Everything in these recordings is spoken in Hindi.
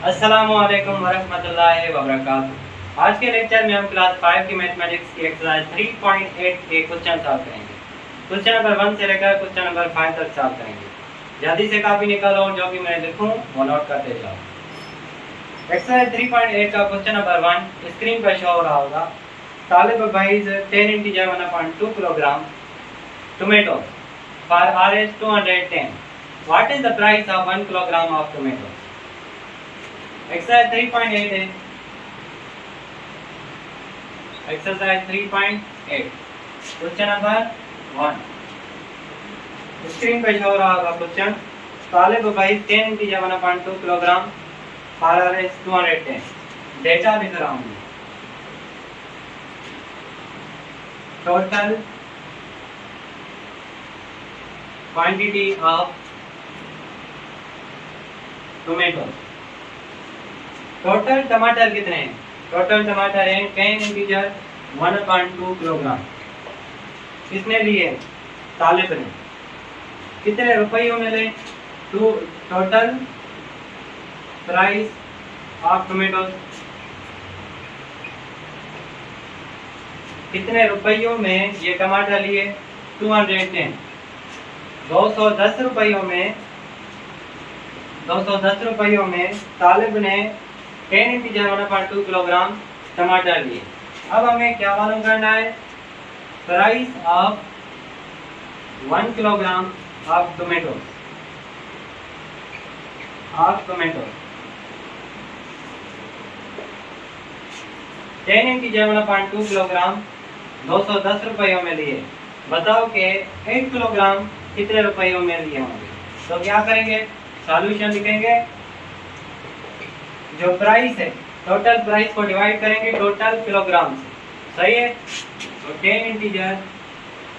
अस्सलामुअलैकुम वरहमतुल्लाहि वबरकातुहू। आज के लेक्चर में हम क्लास 5 की मैथमेटिक्स की एक्सरसाइज 3.8 के क्वेश्चन सॉल्व करेंगे। क्वेश्चन नंबर 1 से लेकर क्वेश्चन नंबर 5 तक सॉल्व करेंगे। जल्दी से कॉपी निकालो, जो भी मैं लिखूं वो नोट करते जाओ। एक्सरसाइज 3.8 का क्वेश्चन नंबर 1 स्क्रीन पर शो हो रहा होगा। तालिब भाईज 10 integer 1.2 kilogram tomato for RS 210। What is the price of 1 kilogram of tomato? Exercise 3.8 है। एक्सरसाइज 3.8 क्वेश्चन नंबर 1 स्क्रीन पे शो रहा होगा क्वेश्चन। तालिब भाई 10 इंटीजर 1.2 किलोग्राम RS 210 डेटा लिख रहा हूँ। Total quantity of tomato. Total टमाटर कितने हैं? टोटल टमाटर हैं 10 इंटीजर 1.2 किलोग्राम। किसने लिए? तालिब ने। कितने रुपयों में ले? Total price of tomato. कितने रुपयों में ये टमाटर लिए? 210। 210 रुपयों में तालिब ने 10 इंटीजर 1.2 किलोग्राम टमाटर लिए। अब हमें क्या मालूम करना है? Price of 1 kilogram of tomato. 10 integer 1.2 kilogram 210 रुपयों में लिए। बताओ कि 1 किलोग्राम कितने रुपयों में लिए होंगे? तो क्या करेंगे? सॉल्यूशन लिखेंगे। जो प्राइस है टोटल प्राइस को डिवाइड करेंगे टोटल किलोग्राम से। सही है? तो 10 इंटीजर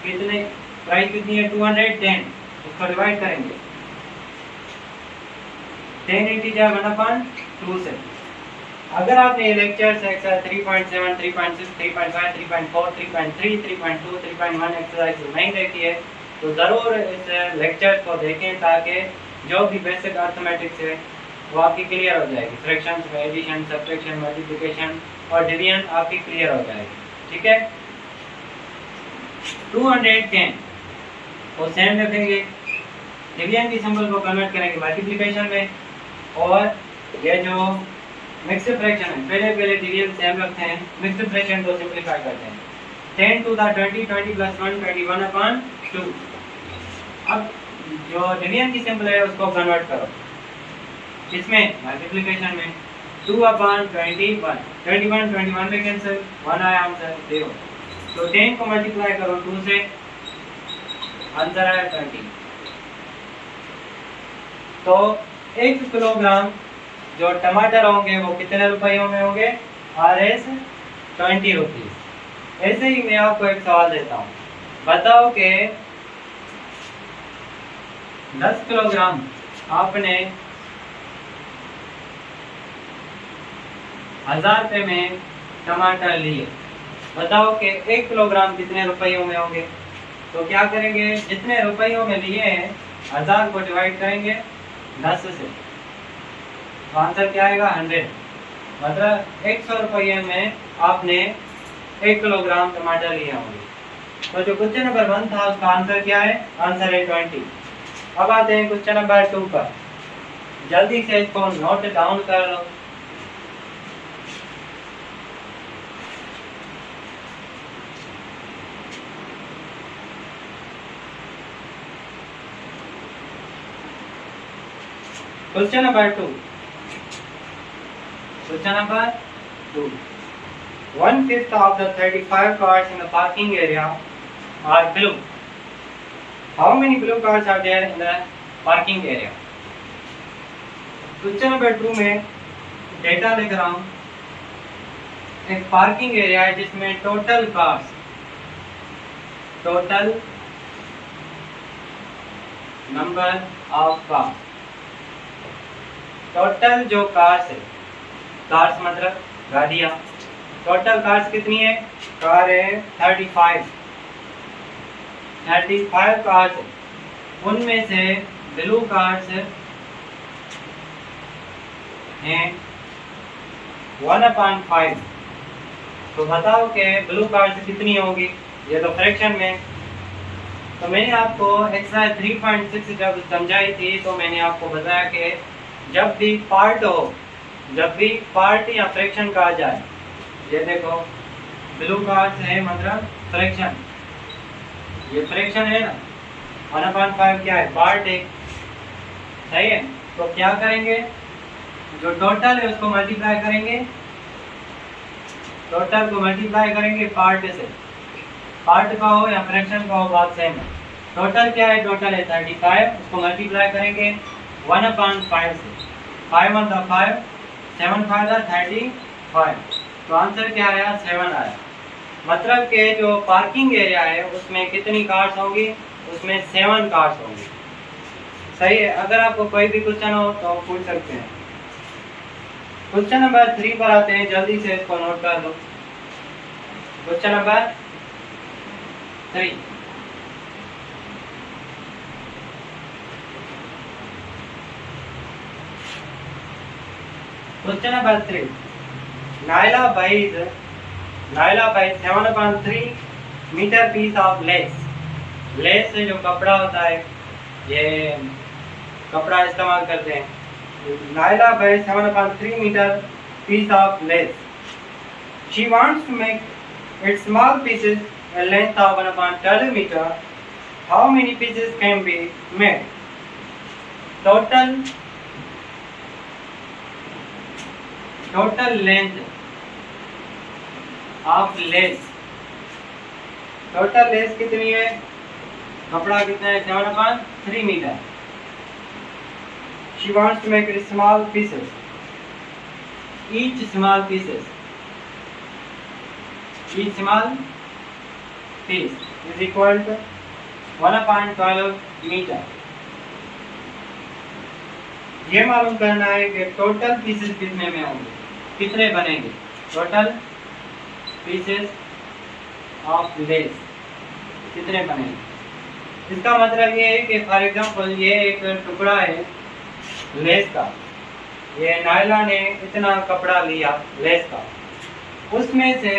कितने प्राइस कितनी है? 210। उसको डिवाइड करेंगे 10 इंटीजर 1/2 से। अगर आपने ये लेक्चर से एक्सरसाइज 3.7, 3.6, 3.5, 3.4, 3.3, 3.2, 3.1 एक्सरसाइज नहीं देखी है तो ज़रूर इस लेक्चर को देखें ताकि जो भी बेसिक अर्थमेटिक्स है वो आपकी क्लियर हो जाएगी। फ्रैक्शंस में एडिशन, सब्ट्रैक्शन, मल्टीप्लिकेशन और डिवीजन आपकी क्लियर हो जाएगी। ठीक है? 210 को सेम रखेंगे। डिवीजन की सिंबल को कन्वर्ट करेंगे मल्टीप्लिकेशन में। और ये जो मिक्स्ड फ्रैक्शन है पहले डिवीजन सेम रखते हैं, मिक्स्ड फ्रैक्शन को सिंपलीफाई करते हैं। 10 to the 20, 20 plus 1, 21/2। अब जो डिवीजन की सिंबल है उसको कन्वर्ट करो इसमें मल्टीप्लिकेशन में 2/21। 21 में कैंसिल, 1 आया आंसर 0। तो 10 को मल्टीप्लाई करो 2 से, आंसर आया 20। तो 1 किलोग्राम जो टमाटर होंगे वो कितने रुपयों में होंगे? RS 20 rupees. ऐसे ही मैं आपको एक सवाल देता हूँ। बताओ कि 10 किलोग्राम आपने 1000 रुपये में टमाटर लिए। बताओ कि 1 किलोग्राम कितने रुपयों में होंगे? तो क्या करेंगे? जितने रुपयों में लिए हैं 1000 को डिवाइड करेंगे 10 से, तो आंसर क्या आएगा? 100। मतलब 100 रुपये में आपने 1 किलोग्राम टमाटर लिए होंगे। तो जो क्वेश्चन नंबर 1 था उसका आंसर क्या है? आंसर है 20। अब आते हैं क्वेश्चन नंबर 2 पर। जल्दी से इसको नोट डाउन कर लो। Question number 2। Question number 2. 1/5 of the 35 cars in the parking area are blue. How many blue cars are there in the parking area? Question number 2 में डेटा लिख रहा हूँ। एक पार्किंग एरिया है जिसमें total cars, total number of cars, total जो कार्स है, कार्स मतलब गाड़ियाँ, टोटल कार्स कितनी है? कार है 35 कार्स है। उनमें से ब्लू कार्स एंड 1/5। तो बताओ कि ब्लू कार्ड से कितनी होगी, ये तो फ्रैक्शन में। तो मैंने आपको एक्सरसाइज 3.6 जब समझाई थी तो मैंने आपको बताया कि जब भी पार्ट हो, जब भी पार्ट या फ्रैक्शन कहा जाए, ये देखो ब्लू कार्ड से है मतलब फ्रैक्शन, ये फ्रैक्शन है ना, 1/5 क्या है, पार्ट है, सही है। तो क्या करेंगे, जो टोटल है उसको मल्टीप्लाई करेंगे, टोटल को मल्टीप्लाई करेंगे पार्ट से, पार्ट का हो या फ्रैक्शन का हो बात सेम है। टोटल क्या है, टोटल है 35, उसको मल्टीप्लाई करेंगे 1/5 से, 5 on the 5, 7 5 35। तो आंसर क्या आया, 7 आया। मतलब कि जो पार्किंग एरिया है उसमें कितनी कार्स होंगी, उसमें 7 कार्स होंगी, सही है। अगर आपको कोई भी क्वेश्चन हो तो आप पूछ सकते हैं। क्वेश्चन नंबर 3 पर आते हैं, जल्दी से इसको नोट कर लो। Question number 3, question number 3, Naila buys 7/3 metre piece of lace. Lace से जो कपड़ा होता है, ये कपड़ा इस्तेमाल करते हैं। Naila buys 7/3 metre piece of lace. She wants to make its small pieces a length of 1/12 meter. How many pieces can be made? Total length of less, total less कितनी है, कपड़ा कितना है, 7/3 metre. She wants to make it small pieces. Each small piece is equal to 1/12 metre. ये मालूम करना है कि टोटल पीसेस कितने में होंगे, कितने बनेंगे, टोटल पीसेस ऑफ लेस कितने बनेंगे। इसका मतलब ये है कि फॉर एग्जांपल ये एक टुकड़ा है लेस का, ये नायला ने इतना कपड़ा लिया लेस का, उसमें से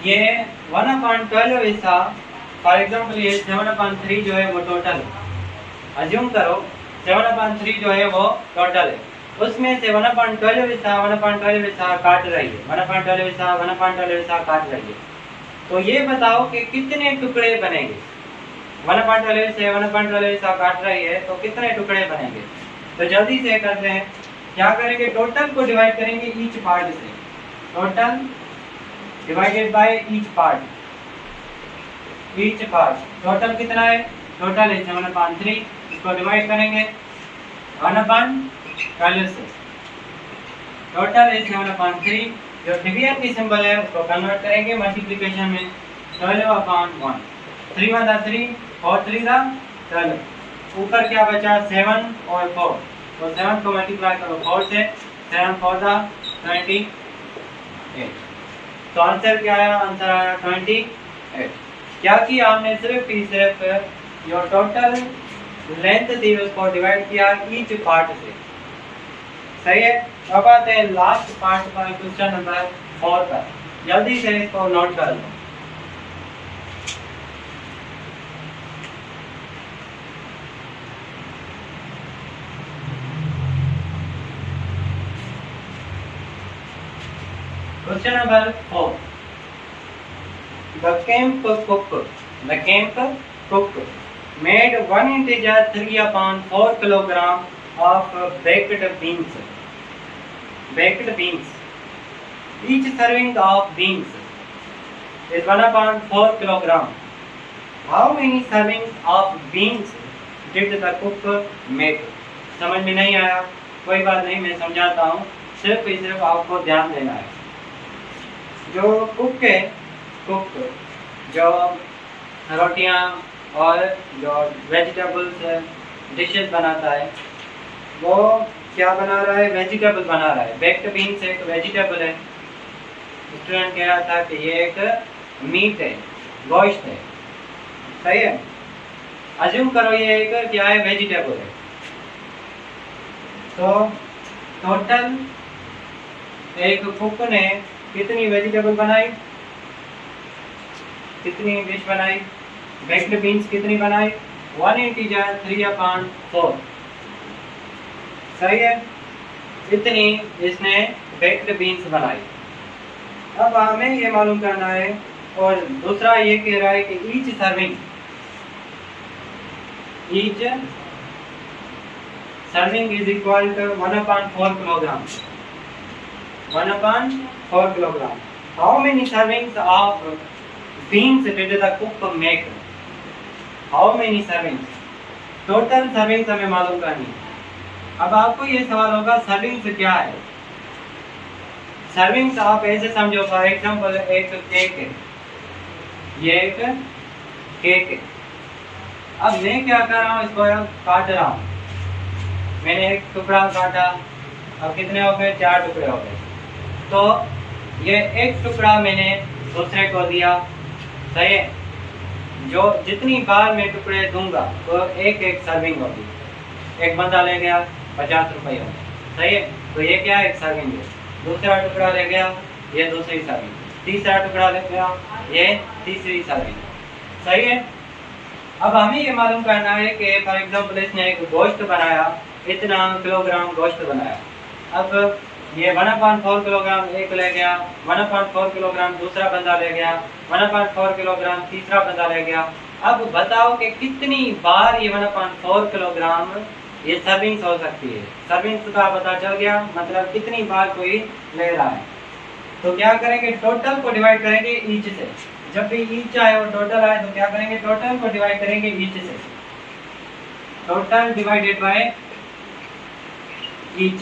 ये 1/12 हिस्सा, फॉर एग्जांपल ये 7/3 जो है वो टोटल है, अज्यूम करो 7/3 जो है वो टोटल है, उसमें से 1/12 हिस्सा काट रही है, 1/12 हिस्सा काट रही है। तो ये बताओ कि कितने टुकड़े बनेंगे, 1/12 से 1/12 हिस्सा काट रही है तो कितने टुकड़े बनेंगे। तो जल्दी से करते हैं, क्या करेंगे, टोटल को डिवाइड करेंगे ईच पार्ट से, total divided by each part, total कितना है, टोटल है 7/3, इसको डिवाइड करेंगे 1/12 से, टोटल है 7/3। जो डिवीजन की सिंबल है उसको कन्वर्ट करेंगे मल्टीप्लिकेशन में, 12/1, 3 1 3, 4 3 12, ऊपर क्या बचा 7 और 4, तो 7 को मल्टीप्लाई करो 4 से, 7 4 28। तो आंसर क्या आया, आंसर आया 28। क्या किया हमने, सिर्फ जो टोटल लेंथ थी उसको डिवाइड किया ईच पार्ट से, सही है। अब आते हैं लास्ट पार्ट पर, क्वेश्चन नंबर 4 पर, जल्दी से इसको नोट कर लो। Question number 4, The camp cook made 1 integer 3/4 kilogram of baked beans. Each serving of beans is 1/4 kilogram. How many servings of beans did the cook make? समझ में नहीं आया, कोई बात नहीं, मैं समझाता हूँ, सिर्फ आपको ध्यान देना है। जो कुक है, जो रोटियां और जो वेजिटेबल्स डिशेस बनाता है, वो क्या बना रहा है, वेजिटेबल बना रहा है। बेक्ड बीन्स एक वेजिटेबल है, स्टूडेंट कह रहा था कि ये एक मीट है, गोश्त है, सही है। अज्यूम करो ये एक क्या है, वेजिटेबल है। तो टोटल एक कुक ने कितनी वेजिटेबल बनाई, कितनी डिश बनाई, बेक्ड बीन्स कितनी बनाई, 1 इंटीजर 3/4, सही है, इतनी इसने बेक्ड बीन्स बनाई। अब हमें ये मालूम करना है, और दूसरा ये कह रहा है कि each serving is equal to 1/4 kilogram, 1/4 kilogram. How many servings of beans did the cook make, how many servings, total servings हमें मालूम करनी है। अब आपको ये सवाल होगा सर्विंग्स क्या है। सर्विंग्स आप ऐसे समझो, फॉर एग्जांपल एक केक है, ये एक केक है। अब मैं क्या कर रहा हूँ, इसको काट रहा हूँ, मैंने एक टुकड़ा काटा, अब कितने हो गए, 4 टुकड़े हो गए। तो ये एक टुकड़ा मैंने दूसरे को दिया, सही है, जो जितनी बार मैं टुकड़े दूंगा तो एक एक सर्विंग होगी। एक बंदा ले गया 50 रुपये हो गए, सही है, तो ये क्या है, एक सर्विंग है। दूसरा टुकड़ा ले गया, ये दूसरी सर्विंग, तीसरा टुकड़ा ले गया, ये तीसरी सर्विंग, सही है। अब हमें ये मालूम करना है कि फॉर एग्जांपल इसने एक गोश्त बनाया, इतना किलोग्राम गोश्त बनाया। अब ये 1/4 किलोग्राम एक ले गया, 1/4 किलोग्राम दूसरा बंदा ले गया, 1/4 किलोग्राम तीसरा बंदा ले गया। अब बताओ कि कितनी बार ये 1/4 किलोग्राम ये सर्विंग्स हो सकती है। सर्विंग्स का पता चल गया, मतलब कितनी बार कोई ले रहा है। तो क्या करेंगे, टोटल को डिवाइड करेंगे ईच से। जब भी ईच आए और टोटल आए तो क्या करेंगे, टोटल को डिवाइड करेंगे ईच से। Total divided by each.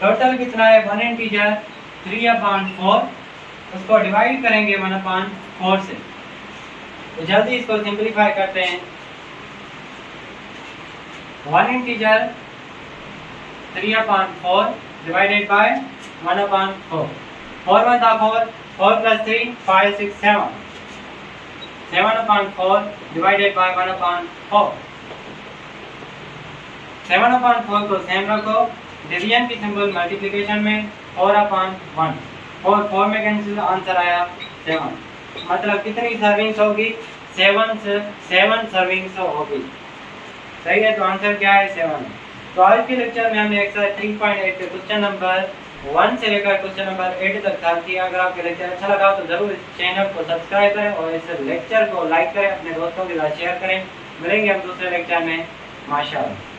Total कितना है, 1 इंटीजर 3/4, उसको डिवाइड करेंगे 1/4 से। तो जल्दी इसको सिंपलीफाई करते हैं। 1 integer 3/4 divided by 1/4, 4 1 4, 4 + 3 5 6 7, 7/4 divided by 1/4। 7/4 को सेम रखो, डिवीजन की सिंबल मल्टीप्लिकेशन में 4/1, 4 में कैंसिल, आंसर आया 7। मतलब कितनी सर्विंग्स होगी, 7 सर्विंग्स होगी, सही है। तो आंसर क्या है, 7। तो आज के लेक्चर में हमने एक्सरसाइज 3.8 के क्वेश्चन नंबर 1 से लेकर क्वेश्चन नंबर 8 तक सॉल्व किया। अगर आपके लेक्चर अच्छा लगा तो जरूर इस चैनल को सब्सक्राइब करें और इस लेक्चर को लाइक करें, अपने दोस्तों के साथ शेयर करें। मिलेंगे हम दूसरे लेक्चर में, माशाअल्लाह।